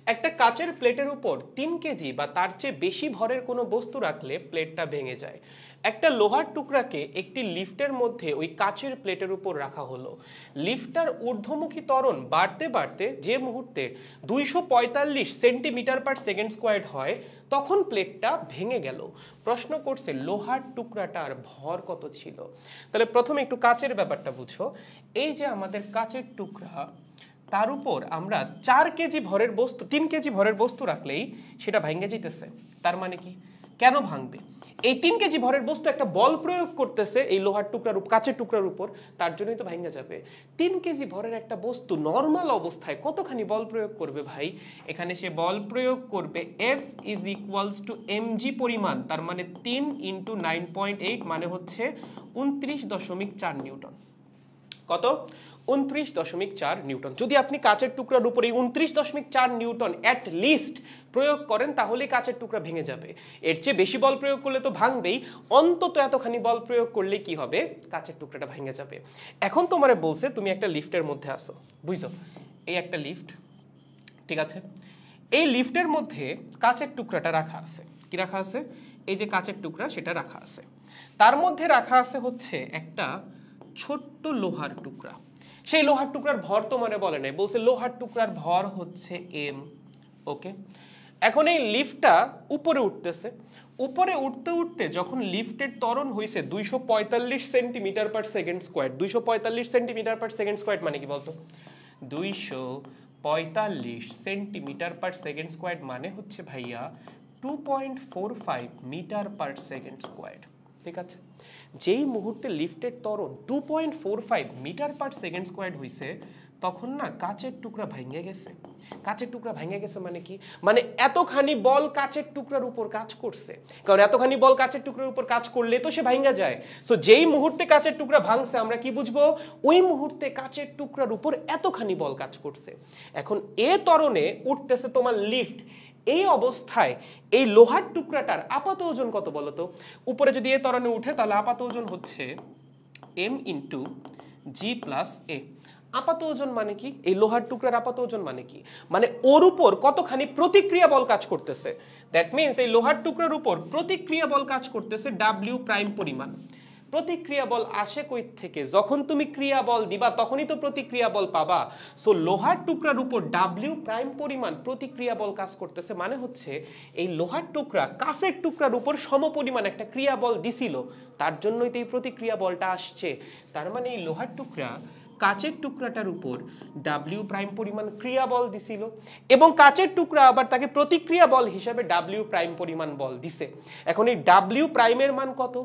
একটা কাচের প্লেটের উপর 3 কেজি বা তার চেয়ে বেশি ভরের কোনো বস্তু রাখলে প্লেটটা ভেঙে যায়। একটা লোহার টুকরাকে একটি লিফটের মধ্যে ওই কাচের প্লেটের উপর রাখা হলো। লিফটার ঊর্ধ্বমুখী ত্বরণ বাড়তে বাড়তে যে মুহূর্তে 245 সেন্টিমিটার পার সেকেন্ড স্কোয়ার হয় তখন প্লেটটা ভেঙে গেল। প্রশ্ন করছে লোহার টুকরাটার ভর কত ছিল। তাহলে প্রথমে একটু কাচের ব্যাপারটা বুঝো। এই যে আমাদের কাচের টুকরা, তার উপর আমরা 4 কেজি ভরের বস্তু 3 কেজি ভরের বস্তু রাখলেই সেটা ভেঙে যেতেছে। তার মানে কি, কেন ভাঙবে? এই 3 কেজি ভরের বস্তু একটা বল প্রয়োগ করতেছে এই লোহার টুকরার কাচের টুকরার উপর, তার জন্যই তো ভেঙে যাবে। 3 কেজি ভরের একটা বস্তু নর্মাল অবস্থায় কতখানি বল প্রয়োগ করবে ভাই? এখানে সে বল প্রয়োগ করবে F is equals to mg পরিমাণ, তার মানে 3 ইন্টু 9.8 মানে হচ্ছে 29.4 নিউটন। কত? 29.4 নিউটন। যদি আপনি কাচের টুকরার উপরে 29.4 নিউটন অ্যাট লিস্ট প্রয়োগ করেন তাহলে কাচের টুকরা ভেঙে যাবে। এর চেয়ে বেশি বল প্রয়োগ করলে তো ভাঙবেই, অন্তত এতখানি বল প্রয়োগ করলে কি হবে? কাচের টুকরাটা ভেঙে যাবে। এখন তোমারে বলছে তুমি একটা লিফটের মধ্যে আসো, বুঝছো? এই একটা লিফট, ঠিক আছে? এই লিফটের মধ্যে কাচের টুকরাটা রাখা আছে। কি রাখা আছে? এই যে কাচের টুকরা সেটা রাখা আছে। তার মধ্যে রাখা আছে হচ্ছে একটা ছোট্ট লোহার টুকরা। সেই লোহার টুকরার ভর তো মানে বলে নাই, বলছে লোহার টুকরার ভর হচ্ছে m। ওকে, এখন এই লিফটটা উপরে উঠতেছে। উপরে উঠতে উঠতে যখন লিফটের ত্বরণ হয়েছে 245 centimetre per second square. 245 centimetre per second square মানে কি বলতো? 245 সেন্টিমিটার পার সেকেন্ড স্কোয়ার মানে হচ্ছে ভাইয়া 2.45 মিটার পার সেকেন্ড স্কোয়ার। ঠিক আছে? যেই মুহূর্তে লিফটের ত্বরণ 2.45 মিটার পার সেকেন্ড স্কোয়ার হইছে তখন না কাচের টুকরা ভেঙে গেছে। কাচের টুকরা ভেঙে গেছে মানে কি? মানে এতখানি বল কাচের টুকরার উপর কাজ করছে। কারণ এতখানি বল কাচের টুকরার উপর কাজ করলে তো সে ভেঙে যায়। সো যেই মুহূর্তে কাচের টুকরা ভাঙছে আমরা কি বুঝবো? ওই মুহূর্তে কাচের টুকরার উপর এতখানি বল কাজ করছে। এখন এ ত্বরণে উঠতেছে তোমার লিফট। এই অবস্থায় এই লোহার টুকরাটার আপাত ওজন কত বলো তো? উপরে যদি এ ত্বরণে উঠে তাহলে আপাত ওজন হচ্ছে m ইন্টু জি প্লাস এ। আপাত ওজন মানে কি? এই লোহার টুকরার আপাত ওজন মানে কি? মানে ওর উপর কতখানি প্রতিক্রিয়া বল কাজ করতেছে। দ্যাট মিনস এই লোহার টুকরার উপর প্রতিক্রিয়া বল কাজ করতেছে W প্রাইম পরিমাণ। প্রতিক্রিয়া বল আসে কই থেকে? যখন তুমি ক্রিয়া বল দিবা তখনই তো প্রতিক্রিয়া বল পাবা। সো লোহার টুকরার উপর W প্রাইম পরিমাণ প্রতিক্রিয়া বল কাজ করতেছে মানে হচ্ছে এই লোহার টুকরা কাচের টুকরার উপর সমপরিমাণ একটা ক্রিয়া বল দিছিল, তার জন্যই তো এই প্রতিক্রিয়া বলটা আসছে। তার মানে এই লোহার টুকরা কাচের টুকরাটার উপর W প্রাইম পরিমাণ ক্রিয়া বল দিছিল এবং কাচের টুকরা আবার তাকে প্রতিক্রিয়া বল হিসাবে W প্রাইম পরিমাণ বল দিছে। এখন এই W প্রাইমের মান কত?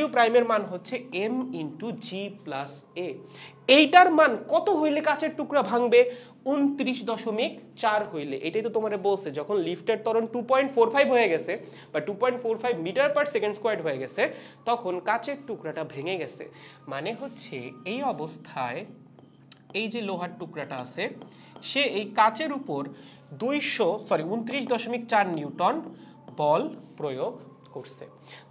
W প্রাইমের মান হচ্ছে m ইন্টু জি প্লাস এ। এইটার মান কত হইলে কাচের টুকরা ভাঙবে? 29.4 হইলে। এটাই তো তোমারে বলছে যখন লিফটের ত্বরণ 2.45 হয়ে গেছে বা 2.45 মিটার পার সেকেন্ড স্কোয়ার হয়ে গেছে তখন কাচের টুকরাটা ভেঙে গেছে। মানে হচ্ছে এই অবস্থায় এই যে লোহার টুকরাটা আছে সে এই কাচের উপর 29.4 নিউটন বল প্রয়োগ করছে।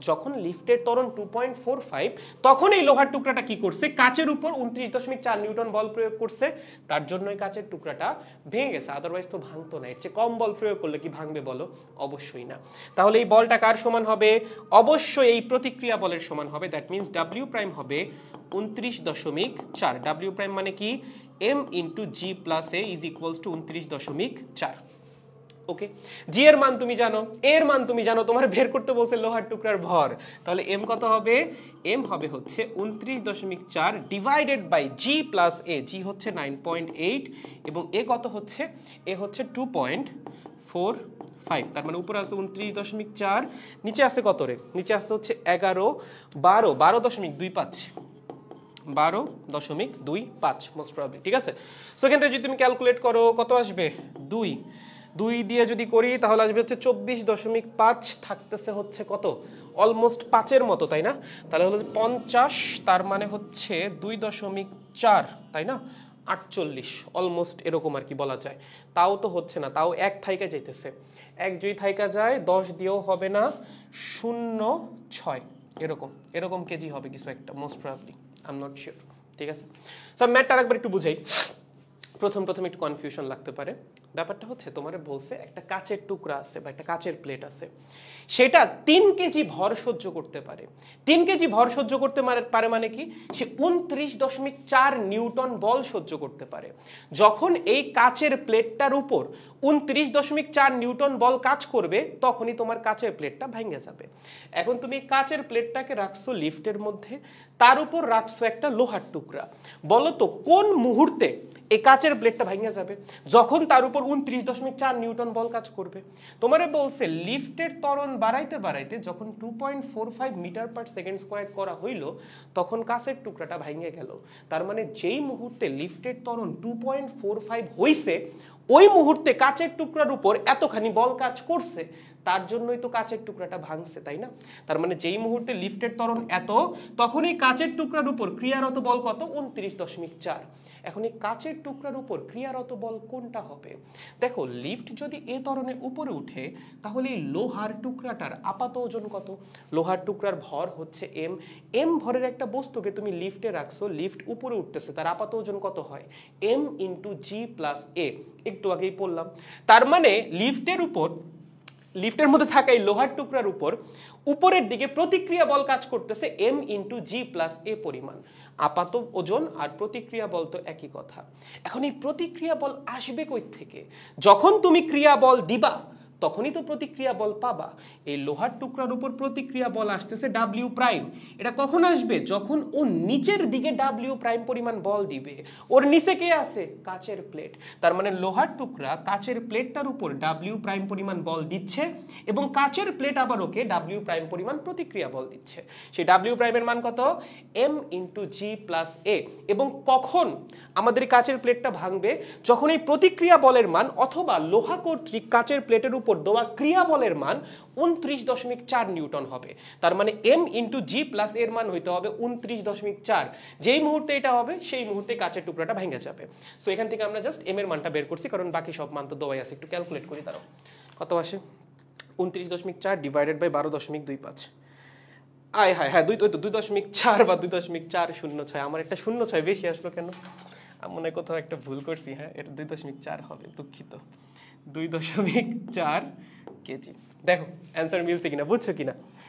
যখন লিফটের ত্বরণ 2.45 তখন এই লোহার টুকরাটা কি করছে? কাচের উপর 29.4 নিউটন বল প্রয়োগ করছে, তার জন্যই কাচের টুকরাটা ভেঙে গেছে। আদারওয়াইজ তো ভাঙতো না। এর চেয়ে কম বল প্রয়োগ করলে কি ভাঙবে বলো? অবশ্যই না। তাহলে এই বলটা কার সমান হবে? অবশ্যই এই প্রতিক্রিয়া বলের সমান হবে। দ্যাট মিন্স W প্রাইম হবে 29.4। W প্রাইম মানে কি? m into G plus A is equals to 29.4। ওকে, জি এর মান তুমি জানো, এর মান তুমি জানো, তোমার বের করতে বলছে লোহার টুকরার ভর। তাহলে m কত হবে? m হবে হচ্ছে 29.4 ডিভাইডেড বাই জি প্লাস এ। জি হচ্ছে 9.8 এবং এ কত হচ্ছে? এ হচ্ছে 2.45। তার মানে উপরে আছে 29.4, নিচে আছে কত রে? নিচে আছে হচ্ছে 12.25 12.25 মোস্ট প্রবাবলি। ঠিক আছে? সো এখান থেকে যদি তুমি ক্যালকুলেট করো কত আসবে? 2 দিয়ে যদি করি তাহলে আসবে হচ্ছে 24.5, থাকতেছে হচ্ছে কত? অলমোস্ট 5-এর মতো, তাই না? তাহলে হলো 50, তার মানে হচ্ছে 2.4, তাই না? 48 অলমোস্ট এরকম আর কি বলা যায়। তাও তো হচ্ছে না, তাও 1 থাইকা যাইতেছে। 1 যদি থাইকা যায় 10 দিয়েও হবে না, 0.6 এরকম কেজি হবে কিছু একটা, most probably, I am not sure. ঠিক আছে? সো ম্যাথটা আরেকবার একটু বুঝাই। প্রথম একটু কনফিউশন লাগতে পারে। ব্যাপারটা হচ্ছে তোমার বলছে একটা কাচের টুকরা আছে বা একটা কাচের প্লেট আছে, সেটা 3 কেজি ভর সহ্য করতে পারে। 3 কেজি ভর সহ্য করতে পারে মানে কি, সে 29.4 নিউটন বল সহ্য করতে পারে। যখন এই কাচের প্লেটটার উপর 29.4 নিউটন বল কাজ করবে, তখনই তোমার কাচের প্লেটটা ভেঙে যাবে। এখন তুমি কাচের প্লেটটাকে রাখছো লিফটের মধ্যে, তার উপর রাখছো একটা লোহার টুকরা। বলো তো কোন মুহূর্তে এই কাচের প্লেটটা ভেঙে যাবে? যখন তার উপর 29.4 নিউটন বল কাজ করবে। তোমারে বলছে লিফটের ত্বরণ বাড়াইতে বাড়াইতে যখন 2.45 মিটার পার সেকেন্ড স্কয়ার করা হইল, তখন কাচের টুকরাটা ভেঙে গেল। তার মানে যেই মুহূর্তে লিফটের ত্বরণ 2.45 হইছে, ওই মুহূর্তে কাচের টুকরার উপর এতখানি বল কাজ করছে, তার জন্যই তো কাচের টুকরাটা ভাঙছে, তাই না? তার মানে যেই মুহূর্তে লিফটের ত্বরণ এত, তখনই কাচের টুকরার উপর ক্রিয়ারত বল কত? 29.4। এখন এই কাচের টুকরার উপর ক্রিয়ারত বল কোনটা হবে? দেখো, লিফট যদি এ ত্বরণে উপরে উঠে, তাহলে এই লোহার টুকরাটার আপাত ওজন কত? লোহার টুকরার ভর হচ্ছে এম। এম ভরের একটা বস্তুকে তুমি লিফটে রাখছো, লিফট উপরে উঠতেছে, তার আপাত ওজন কত হয়? এম ইন্টু জি প্লাস এ। একটু আগেই পড়লাম। তার মানে লিফটের মধ্যে থাকা এই লোহার টুকরার উপর উপরের দিকে প্রতিক্রিয়া বল কাজ করতেছে এম ইন্টু জি প্লাস এ পরিমাণ। আপাত ওজন আর প্রতিক্রিয়া বল তো একই কথা। এখন এই প্রতিক্রিয়া বল আসবে কই থেকে? যখন তুমি ক্রিয়া বল দিবা, তখনই তো প্রতিক্রিয়া বল পাবা। এই লোহার টুকরার উপর প্রতিক্রিয়া বল আসতেছে ডাব্লিউ প্রাইম। এটা কখন আসবে? যখন ও নিচের দিকে ডাব্লিউ প্রাইম পরিমাণ বল দিবে। ওর নিচে কে আছে? কাচের প্লেট। তার মানে লোহার টুকরা কাচের প্লেটটার উপর ডাব্লিউ প্রাইম পরিমাণ বল দিচ্ছে, এবং কাচের প্লেট আবার ওকে ডাব্লিউ প্রাইম পরিমাণ প্রতিক্রিয়া বল দিচ্ছে। সেই ডাব্লিউ প্রাইমের মান কত? এম ইন্টু জি প্লাস এ। এবং কখন আমাদের কাচের প্লেটটা ভাঙবে? যখন এই প্রতিক্রিয়া বলের মান অথবা লোহা কর্তৃক কাচের প্লেটের উপর দেওয়া ক্রিয়া বলের মান 29.4 নিউটন হবে। তার মানে এম ইন্টু জি প্লাস এর মান হইতে হবে 29.4। যেই মুহূর্তে এটা হবে, সেই মুহূর্তে কাচের টুকরাটা ভেঙে যাবে। সো এখান থেকে আমরা জাস্ট এম এর মানটা বের করছি, কারণ বাকি সব মান তো দেওয়াই আছে। একটু ক্যালকুলেট করি, তারও কত আসে? 29.4 ডিভাইডেড বাই 12.25। আয় হায়, হ্যাঁ 2.4 বা 2.406। আমার একটা 06 বেশি আসলো কেন? মনে হয় কোথাও একটা ভুল করছি। হ্যাঁ, এটা 2.4 হবে, দুঃখিত। 2.4 কেজি। দেখো অ্যান্সার মিলছে কিনা, বুঝছো কিনা?